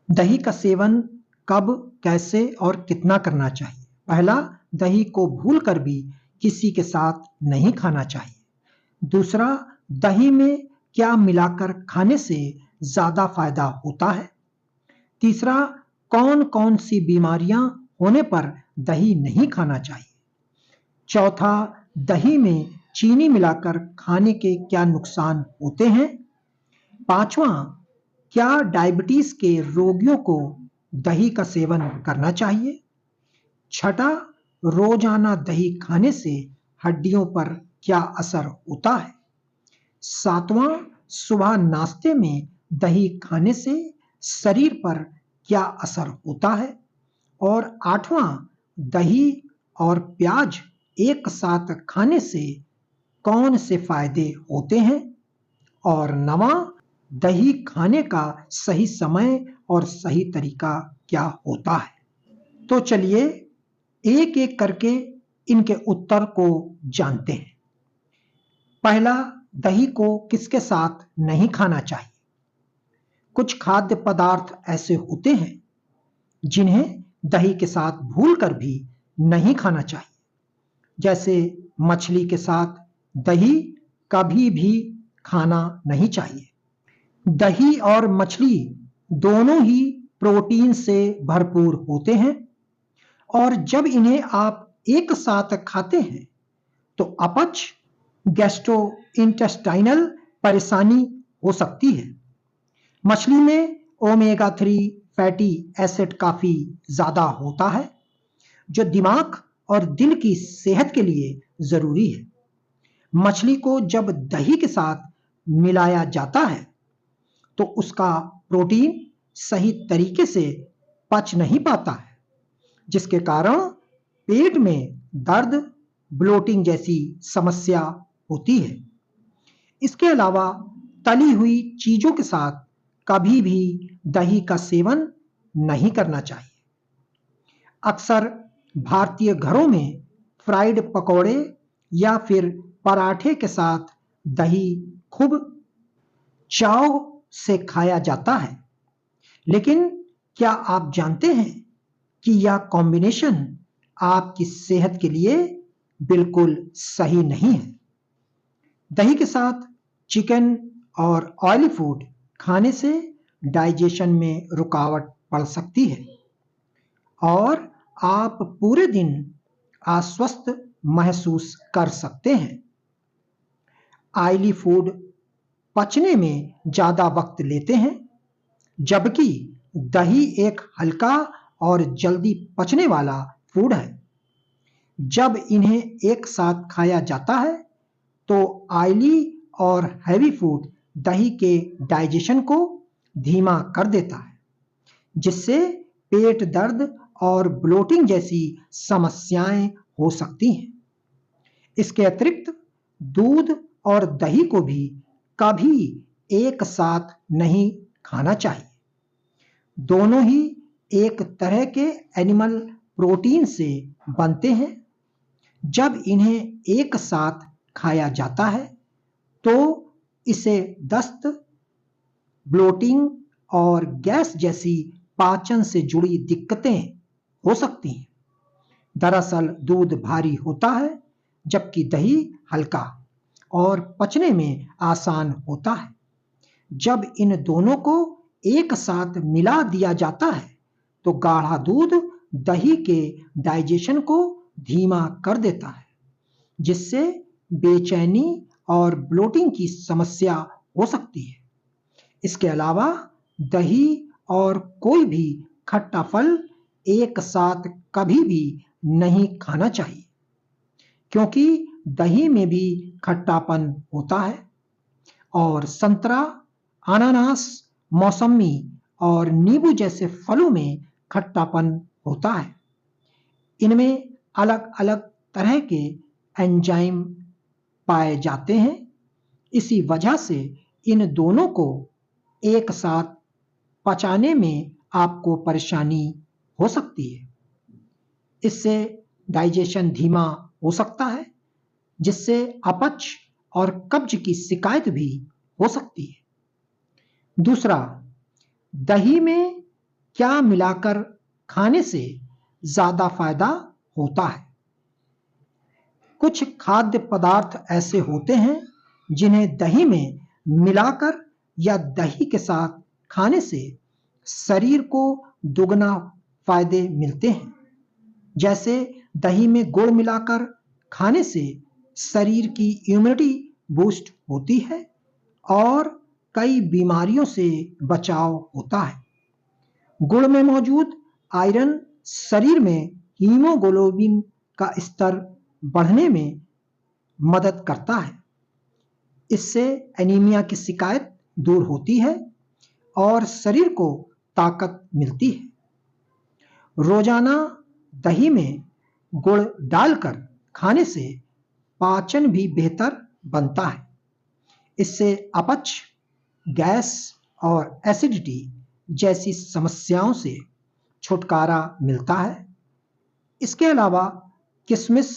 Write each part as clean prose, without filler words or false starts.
दही का सेवन कब, कैसे और कितना करना चाहिए? पहला, दही को भूलकर भी किसी के साथ नहीं खाना चाहिए। दूसरा, दही में क्या मिलाकर खाने से ज्यादा फायदा होता है? तीसरा, कौन कौन सी बीमारियां होने पर दही नहीं खाना चाहिए? चौथा, दही में चीनी मिलाकर खाने के क्या नुकसान होते हैं? पांचवा, क्या डायबिटीज के रोगियों को दही का सेवन करना चाहिए? छठा, रोजाना दही खाने से हड्डियों पर क्या असर होता है? सातवां, सुबह नाश्ते में दही खाने से शरीर पर क्या असर होता है? और आठवां, दही और प्याज एक साथ खाने से कौन से फायदे होते हैं? और नवां, दही खाने का सही समय और सही तरीका क्या होता है? तो चलिए एक एक करके इनके उत्तर को जानते हैं। पहला, दही को किसके साथ नहीं खाना चाहिए? कुछ खाद्य पदार्थ ऐसे होते हैं जिन्हें दही के साथ भूलकर भी नहीं खाना चाहिए, जैसे मछली के साथ दही कभी भी खाना नहीं चाहिए। दही और मछली दोनों ही प्रोटीन से भरपूर होते हैं और जब इन्हें आप एक साथ खाते हैं तो अपच, गैस्ट्रोइंटेस्टाइनल परेशानी हो सकती है। मछली में ओमेगा 3 फैटी एसिड काफी ज्यादा होता है जो दिमाग और दिल की सेहत के लिए जरूरी है। मछली को जब दही के साथ मिलाया जाता है तो उसका प्रोटीन सही तरीके से पच नहीं पाता है, जिसके कारण पेट में दर्द, ब्लोटिंग जैसी समस्या होती है। इसके अलावा तली हुई चीजों के साथ कभी भी दही का सेवन नहीं करना चाहिए। अक्सर भारतीय घरों में फ्राइड पकौड़े या फिर पराठे के साथ दही खूब चाव से खाया जाता है, लेकिन क्या आप जानते हैं कि यह कॉम्बिनेशन आपकी सेहत के लिए बिल्कुल सही नहीं है? दही के साथ चिकन और ऑयली फूड खाने से डाइजेशन में रुकावट पड़ सकती है और आप पूरे दिन अस्वस्थ महसूस कर सकते हैं। ऑयली फूड पचने में ज्यादा वक्त लेते हैं, जबकि दही एक हल्का और जल्दी पचने वाला फूड है। जब इन्हें एक साथ खाया जाता है तो ऑयली और हैवी फूड दही के डाइजेशन को धीमा कर देता है, जिससे पेट दर्द और ब्लोटिंग जैसी समस्याएं हो सकती हैं। इसके अतिरिक्त दूध और दही को भी कभी एक साथ नहीं खाना चाहिए। दोनों ही एक तरह के एनिमल प्रोटीन से बनते हैं। जब इन्हें एक साथ खाया जाता है तो इसे दस्त, ब्लोटिंग और गैस जैसी पाचन से जुड़ी दिक्कतें हो सकती हैं। दरअसल दूध भारी होता है जबकि दही हल्का और पचने में आसान होता है। जब इन दोनों को एक साथ मिला दिया जाता है तो गाढ़ा दूध दही के डाइजेशन को धीमा कर देता है, जिससे बेचैनी और ब्लोटिंग की समस्या हो सकती है। इसके अलावा दही और कोई भी खट्टा फल एक साथ कभी भी नहीं खाना चाहिए, क्योंकि दही में भी खट्टापन होता है और संतरा, अनानास, मौसमी और नींबू जैसे फलों में खट्टापन होता है। इनमें अलग अलग तरह के एंजाइम पाए जाते हैं। इसी वजह से इन दोनों को एक साथ पचाने में आपको परेशानी हो सकती है। इससे डाइजेशन धीमा हो सकता है, जिससे अपच और कब्ज की शिकायत भी हो सकती है। दूसरा, दही में क्या मिलाकर खाने से ज्यादा फायदा होता है? कुछ खाद्य पदार्थ ऐसे होते हैं जिन्हें दही में मिलाकर या दही के साथ खाने से शरीर को दुगना फायदे मिलते हैं। जैसे दही में गुड़ मिलाकर खाने से शरीर की इम्यूनिटी बूस्ट होती है और कई बीमारियों से बचाव होता है। गुड़ में मौजूद आयरन शरीर में हीमोग्लोबिन का स्तर बढ़ने में मदद करता है। इससे एनीमिया की शिकायत दूर होती है और शरीर को ताकत मिलती है। रोजाना दही में गुड़ डालकर खाने से पाचन भी बेहतर बनता है। इससे अपच, गैस और एसिडिटी जैसी समस्याओं से छुटकारा मिलता है। इसके अलावा किशमिश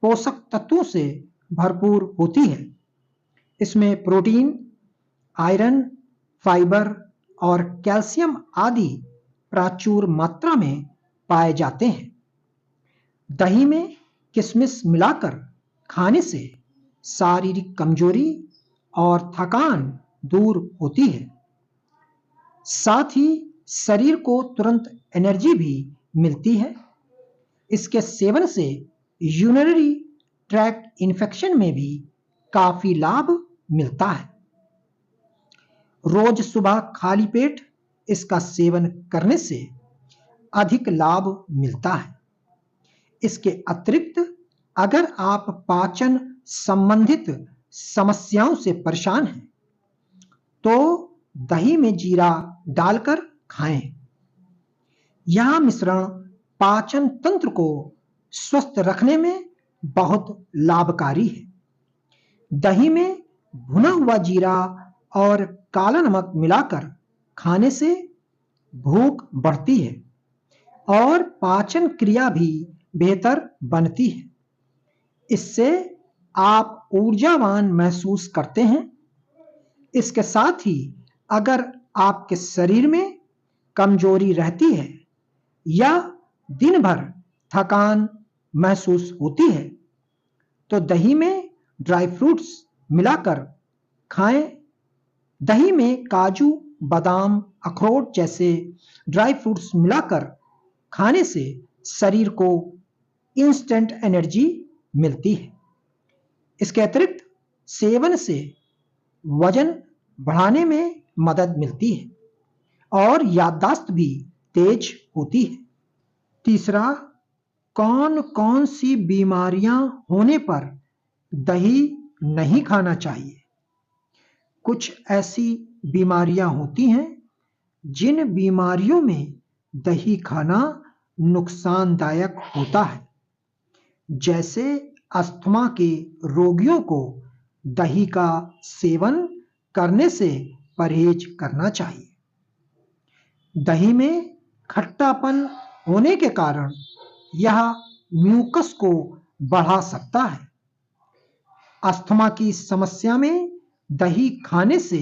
पोषक तत्वों से भरपूर होती है। इसमें प्रोटीन, आयरन, फाइबर और कैल्शियम आदि प्रचुर मात्रा में पाए जाते हैं। दही में किशमिश मिलाकर खाने से शारीरिक कमजोरी और थकान दूर होती है। साथ ही शरीर को तुरंत एनर्जी भी मिलती है। इसके सेवन से यूरिनरी ट्रैक्ट इन्फेक्शन में भी काफी लाभ मिलता है। रोज सुबह खाली पेट इसका सेवन करने से अधिक लाभ मिलता है। इसके अतिरिक्त अगर आप पाचन संबंधित समस्याओं से परेशान हैं तो दही में जीरा डालकर खाएं। यह मिश्रण पाचन तंत्र को स्वस्थ रखने में बहुत लाभकारी है। दही में भुना हुआ जीरा और काला नमक मिलाकर खाने से भूख बढ़ती है और पाचन क्रिया भी बेहतर बनती है। इससे आप ऊर्जावान महसूस करते हैं। इसके साथ ही अगर आपके शरीर में कमजोरी रहती है या दिन भर थकान महसूस होती है तो दही में ड्राई फ्रूट्स मिलाकर खाएं। दही में काजू, बादाम, अखरोट जैसे ड्राई फ्रूट्स मिलाकर खाने से शरीर को इंस्टेंट एनर्जी मिलती है। इसके अतिरिक्त सेवन से वजन बढ़ाने में मदद मिलती है और याददाश्त भी तेज होती है। तीसरा, कौन कौन सी बीमारियां होने पर दही नहीं खाना चाहिए? कुछ ऐसी बीमारियां होती हैं जिन बीमारियों में दही खाना नुकसानदायक होता है। जैसे अस्थमा के रोगियों को दही का सेवन करने से परहेज करना चाहिए। दही में खट्टापन होने के कारण यह म्यूकस को बढ़ा सकता है। अस्थमा की समस्या में दही खाने से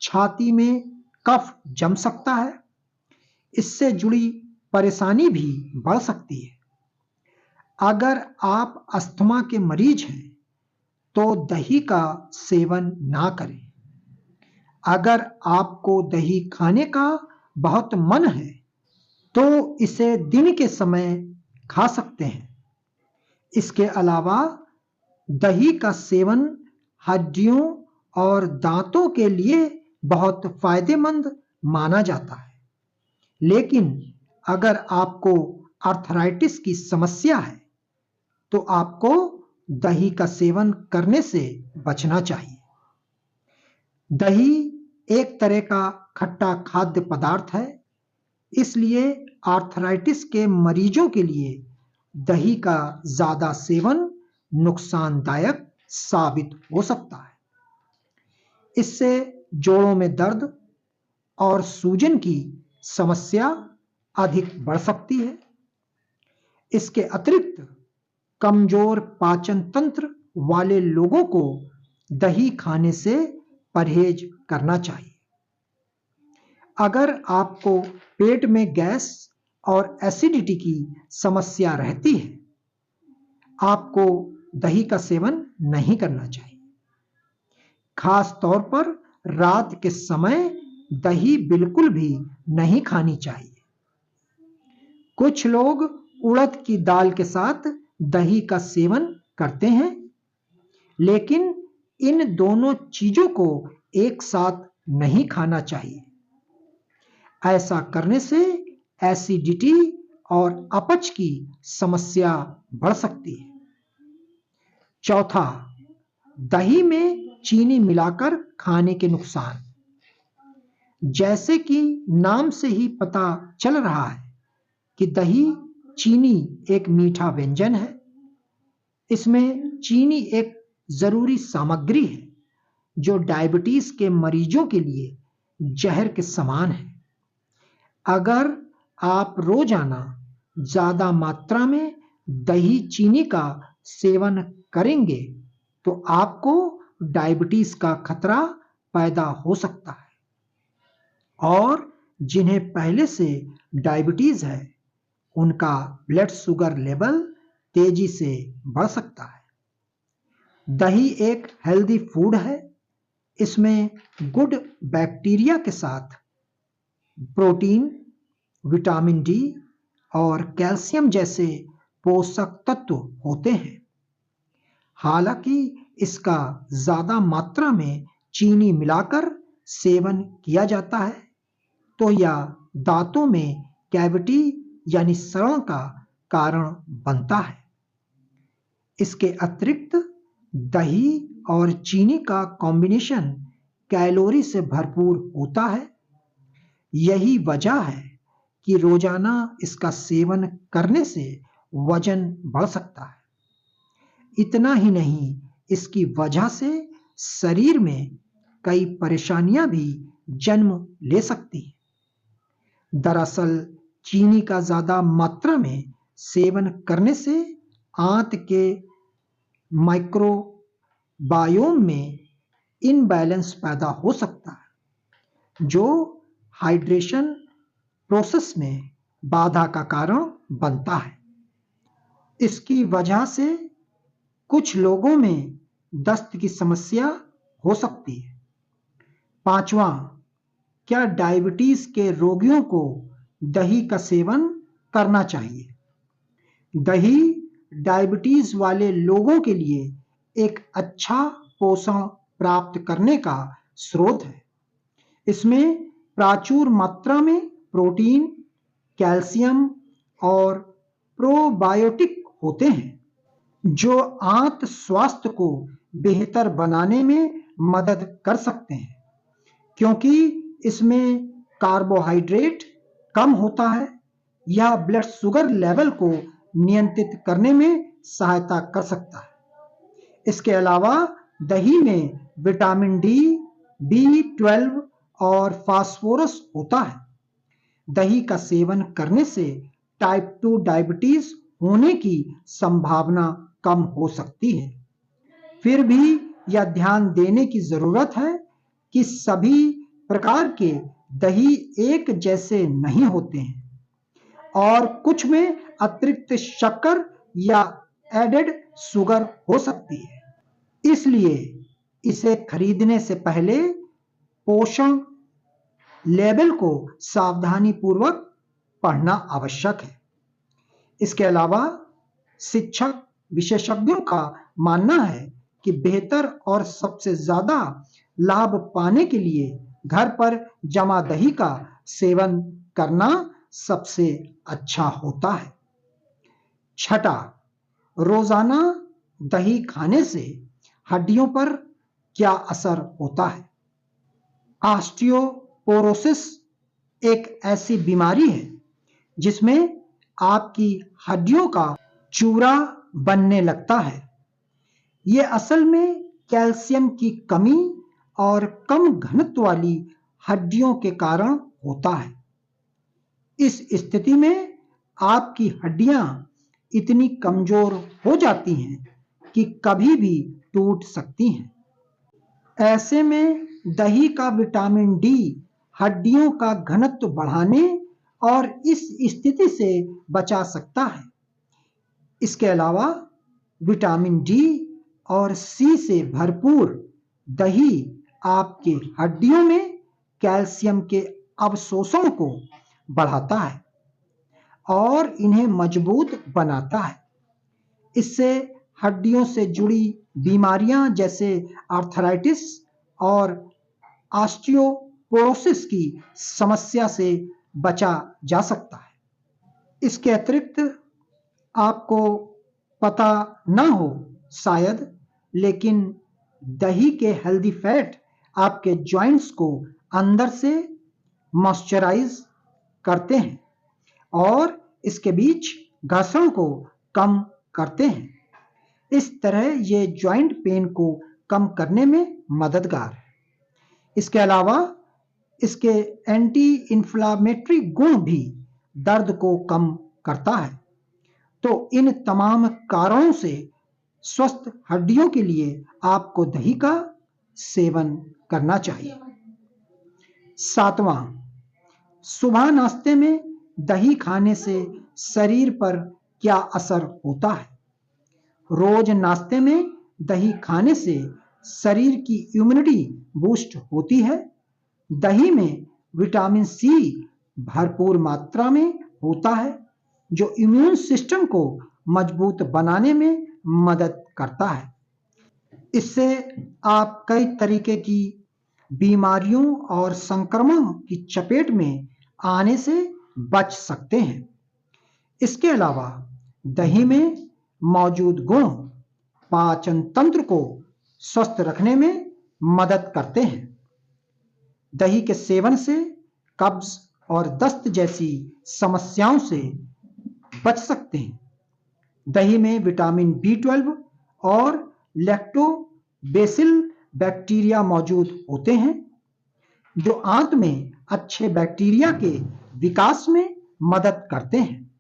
छाती में कफ जम सकता है। इससे जुड़ी परेशानी भी बढ़ सकती है। अगर आप अस्थमा के मरीज हैं तो दही का सेवन ना करें। अगर आपको दही खाने का बहुत मन है तो इसे दिन के समय खा सकते हैं। इसके अलावा दही का सेवन हड्डियों और दांतों के लिए बहुत फायदेमंद माना जाता है। लेकिन अगर आपको आर्थराइटिस की समस्या है तो आपको दही का सेवन करने से बचना चाहिए। दही एक तरह का खट्टा खाद्य पदार्थ है, इसलिए आर्थराइटिस के मरीजों के लिए दही का ज्यादा सेवन नुकसानदायक साबित हो सकता है। इससे जोड़ों में दर्द और सूजन की समस्या अधिक बढ़ सकती है। इसके अतिरिक्त कमजोर पाचन तंत्र वाले लोगों को दही खाने से परहेज करना चाहिए। अगर आपको पेट में गैस और एसिडिटी की समस्या रहती है, आपको दही का सेवन नहीं करना चाहिए। खास तौर पर रात के समय दही बिल्कुल भी नहीं खानी चाहिए। कुछ लोग उड़द की दाल के साथ दही का सेवन करते हैं, लेकिन इन दोनों चीजों को एक साथ नहीं खाना चाहिए। ऐसा करने से एसिडिटी और अपच की समस्या बढ़ सकती है। चौथा, दही में चीनी मिलाकर खाने के नुकसान। जैसे कि नाम से ही पता चल रहा है कि दही चीनी एक मीठा व्यंजन है। इसमें चीनी एक जरूरी सामग्री है जो डायबिटीज के मरीजों के लिए जहर के समान है। अगर आप रोजाना ज्यादा मात्रा में दही चीनी का सेवन करेंगे तो आपको डायबिटीज का खतरा पैदा हो सकता है। और जिन्हें पहले से डायबिटीज है, उनका ब्लड शुगर लेवल तेजी से बढ़ सकता है। दही एक हेल्दी फूड है। इसमें गुड बैक्टीरिया के साथ प्रोटीन, विटामिन डी और कैल्शियम जैसे पोषक तत्व होते हैं। हालांकि इसका ज्यादा मात्रा में चीनी मिलाकर सेवन किया जाता है तो यह दांतों में कैविटी यानी सड़न का कारण बनता है। इसके अतिरिक्त दही और चीनी का कॉम्बिनेशन कैलोरी से भरपूर होता है। यही वजह है कि रोजाना इसका सेवन करने से वजन बढ़ सकता है। इतना ही नहीं, इसकी वजह से शरीर में कई परेशानियां भी जन्म ले सकती हैं। दरअसल चीनी का ज्यादा मात्रा में सेवन करने से आंत के माइक्रोबायोम में इनबैलेंस पैदा हो सकता है, जो हाइड्रेशन प्रोसेस में बाधा का कारण बनता है। इसकी वजह से कुछ लोगों में दस्त की समस्या हो सकती है। पांचवा, क्या डायबिटीज के रोगियों को दही का सेवन करना चाहिए? दही डायबिटीज वाले लोगों के लिए एक अच्छा पोषण प्राप्त करने का स्रोत है। इसमें प्रचुर मात्रा में प्रोटीन, कैल्शियम और प्रोबायोटिक होते हैं, जो आंत स्वास्थ्य को बेहतर बनाने में मदद कर सकते हैं। क्योंकि इसमें कार्बोहाइड्रेट कम होता है, यह ब्लड शुगर लेवल को नियंत्रित करने में सहायता कर सकता है। इसके अलावा दही में विटामिन डी, B12 और फास्फोरस होता है। दही का सेवन करने से टाइप 2 डायबिटीज होने की संभावना कम हो सकती है। फिर भी यह ध्यान देने की जरूरत है कि सभी प्रकार के दही एक जैसे नहीं होते हैं और कुछ में अतिरिक्त शक्कर या एडेड शुगर हो सकती है। इसलिए इसे खरीदने से पहले पोषण लेबल को सावधानी पूर्वक पढ़ना आवश्यक है। इसके अलावा शिक्षक विशेषज्ञों का मानना है कि बेहतर और सबसे ज्यादा लाभ पाने के लिए घर पर जमा दही का सेवन करना सबसे अच्छा होता है। छठा, रोजाना दही खाने से हड्डियों पर क्या असर होता है? ऑस्टियोपोरोसिस एक ऐसी बीमारी है जिसमें आपकी हड्डियों का चूरा बनने लगता है। यह असल में कैल्शियम की कमी और कम घनत्व वाली हड्डियों के कारण होता है। इस स्थिति में आपकी हड्डियां इतनी कमजोर हो जाती हैं कि कभी भी टूट सकती हैं। ऐसे में दही का विटामिन डी हड्डियों का घनत्व बढ़ाने और इस स्थिति से बचा सकता है। इसके अलावा विटामिन डी और सी से भरपूर दही आपके हड्डियों में कैल्शियम के अवशोषण को बढ़ाता है और इन्हें मजबूत बनाता है। इससे हड्डियों से जुड़ी बीमारियां जैसे आर्थराइटिस और ऑस्टियोपोरोसिस की समस्या से बचा जा सकता है। इसके अतिरिक्त आपको पता न हो शायद, लेकिन दही के हेल्दी फैट आपके जॉइंट्स को अंदर से मॉइस्चराइज करते हैं और इसके बीच घर्षण को कम करते हैं। इस तरह ये जॉइंट पेन को कम करने में मददगार है। इसके अलावा इसके एंटी इंफ्लामेटरी गुण भी दर्द को कम करता है। तो इन तमाम कारणों से स्वस्थ हड्डियों के लिए आपको दही का सेवन करना चाहिए। 7वां, सुबह नाश्ते में दही खाने से शरीर पर क्या असर होता है? रोज नाश्ते में दही खाने से शरीर की इम्यूनिटी बूस्ट होती है। दही में विटामिन सी भरपूर मात्रा में होता है, जो इम्यून सिस्टम को मजबूत बनाने में मदद करता है। इससे आप कई तरीके की बीमारियों और संक्रमण की चपेट में आने से बच सकते हैं। इसके अलावा दही में मौजूद गुण पाचन तंत्र को स्वस्थ रखने में मदद करते हैं। दही के सेवन से कब्ज और दस्त जैसी समस्याओं से बच सकते हैं। दही में विटामिन B12 और लैक्टोबैसिल बैक्टीरिया मौजूद होते हैं, जो आंत में अच्छे बैक्टीरिया के विकास में मदद करते हैं।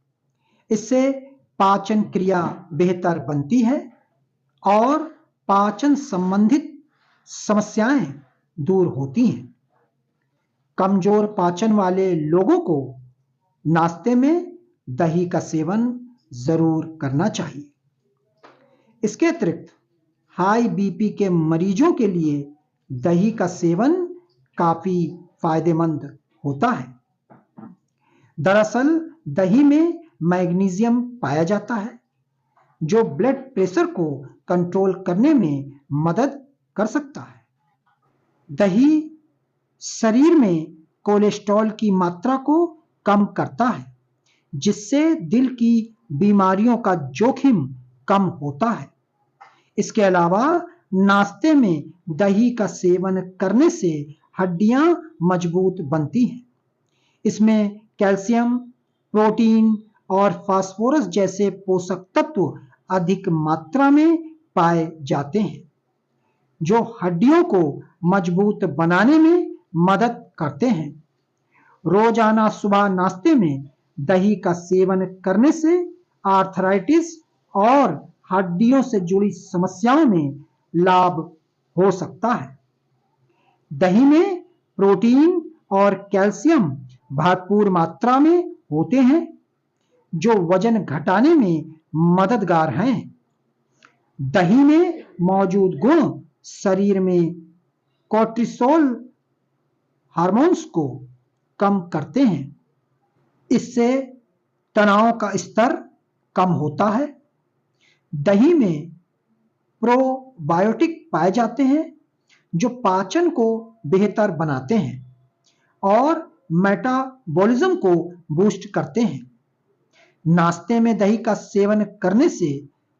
इससे पाचन क्रिया बेहतर बनती है और पाचन संबंधित समस्याएं दूर होती हैं। कमजोर पाचन वाले लोगों को नाश्ते में दही का सेवन जरूर करना चाहिए। इसके अतिरिक्त हाई बीपी के मरीजों के लिए दही का सेवन काफी फायदेमंद होता है। दरअसल दही में मैग्नीशियम पाया जाता है, जो ब्लड प्रेशर को कंट्रोल करने में मदद कर सकता है। दही शरीर में कोलेस्ट्रॉल की मात्रा को कम करता है, जिससे दिल की बीमारियों का जोखिम कम होता है। इसके अलावा नाश्ते में दही का सेवन करने से हड्डियां मजबूत बनती हैं। इसमें कैल्शियम, प्रोटीन और फास्फोरस जैसे पोषक तत्व अधिक मात्रा में पाए जाते हैं, जो हड्डियों को मजबूत बनाने में मदद करते हैं। रोजाना सुबह नाश्ते में दही का सेवन करने से आर्थराइटिस और हड्डियों से जुड़ी समस्याओं में लाभ हो सकता है। दही में प्रोटीन और कैल्शियम भरपूर मात्रा में होते हैं, जो वजन घटाने में मददगार हैं। दही में मौजूद गुण शरीर में कोर्टिसोल हार्मोन्स को कम करते हैं। इससे तनाव का स्तर कम होता है। दही में प्रोबायोटिक पाए जाते हैं, जो पाचन को बेहतर बनाते हैं और मेटाबॉलिज्म को बूस्ट करते हैं। नाश्ते में दही का सेवन करने से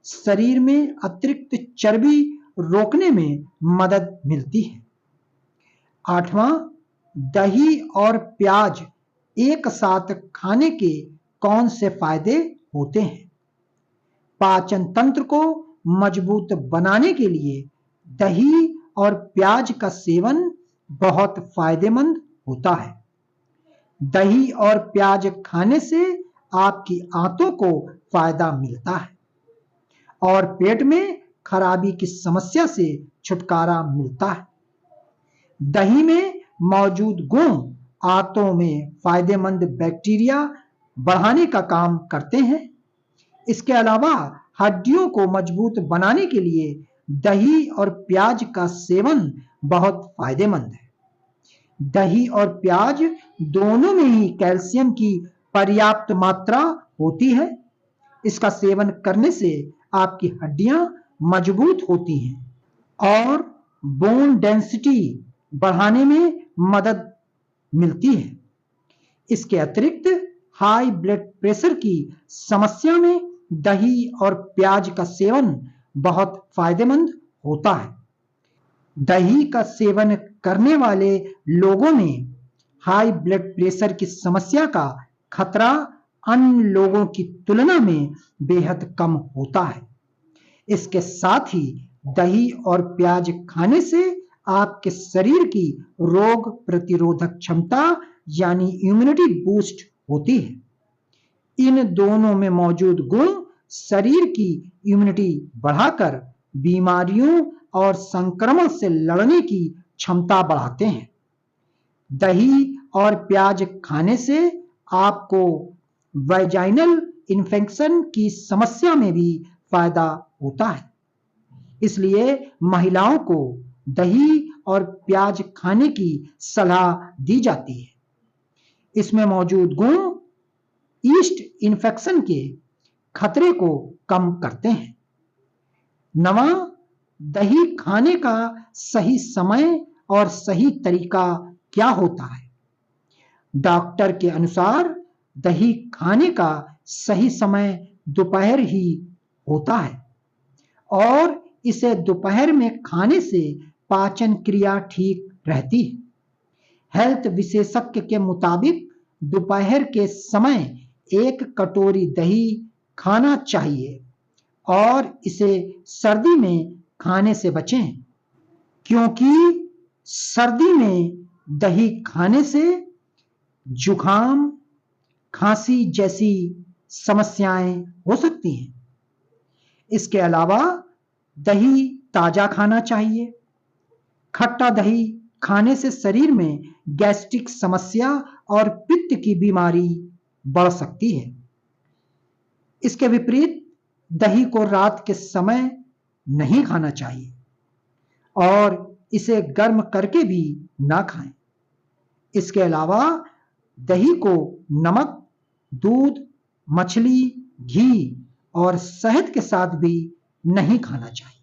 शरीर में अतिरिक्त चर्बी रोकने में मदद मिलती है। 8वां, दही और प्याज एक साथ खाने के कौन से फायदे होते हैं? पाचन तंत्र को मजबूत बनाने के लिए दही और प्याज का सेवन बहुत फायदेमंद होता है। दही और प्याज खाने से आपकी आंतों को फायदा मिलता है और पेट में खराबी की समस्या से छुटकारा मिलता है। दही में मौजूद गुण आंतों में फायदेमंद बैक्टीरिया बढ़ाने का काम करते हैं। इसके अलावा हड्डियों को मजबूत बनाने के लिए दही और प्याज का सेवन बहुत फायदेमंद है। दही और प्याज दोनों में ही कैल्शियम की पर्याप्त मात्रा होती है। इसका सेवन करने से आपकी हड्डियां मजबूत होती हैं और बोन डेंसिटी बढ़ाने में मदद मिलती है। इसके अतिरिक्त हाई ब्लड प्रेशर की समस्या में दही और प्याज का सेवन बहुत फायदेमंद होता है। दही का सेवन करने वाले लोगों में हाई ब्लड प्रेशर की समस्या का खतरा अन्य लोगों की तुलना में बेहद कम होता है। इसके साथ ही दही और प्याज खाने से आपके शरीर की रोग प्रतिरोधक क्षमता यानी इम्यूनिटी बूस्ट होती है। इन दोनों में मौजूद गुण शरीर की इम्यूनिटी बढ़ाकर बीमारियों और संक्रमण से लड़ने की क्षमता बढ़ाते हैं। दही और प्याज खाने से आपको वैजाइनल इन्फेक्शन की समस्या में भी फायदा होता है। इसलिए महिलाओं को दही और प्याज खाने की सलाह दी जाती है। इसमें मौजूद गुण ईस्ट इन्फेक्शन के खतरे को कम करते हैं। नवा, दही खाने का सही समय और सही तरीका क्या होता है? डॉक्टर के अनुसार दही खाने का सही समय दोपहर ही होता है और इसे दोपहर में खाने से पाचन क्रिया ठीक रहती है। हेल्थ विशेषज्ञ के मुताबिक दोपहर के समय 1 कटोरी दही खाना चाहिए और इसे सर्दी में खाने से बचें, क्योंकि सर्दी में दही खाने से जुखाम, खांसी जैसी समस्याएं हो सकती हैं। इसके अलावा दही ताजा खाना चाहिए। खट्टा दही खाने से शरीर में गैस्ट्रिक समस्या और पित्त की बीमारी बढ़ सकती है। इसके विपरीत दही को रात के समय नहीं खाना चाहिए और इसे गर्म करके भी ना खाएं। इसके अलावा दही को नमक, दूध, मछली, घी और शहद के साथ भी नहीं खाना चाहिए।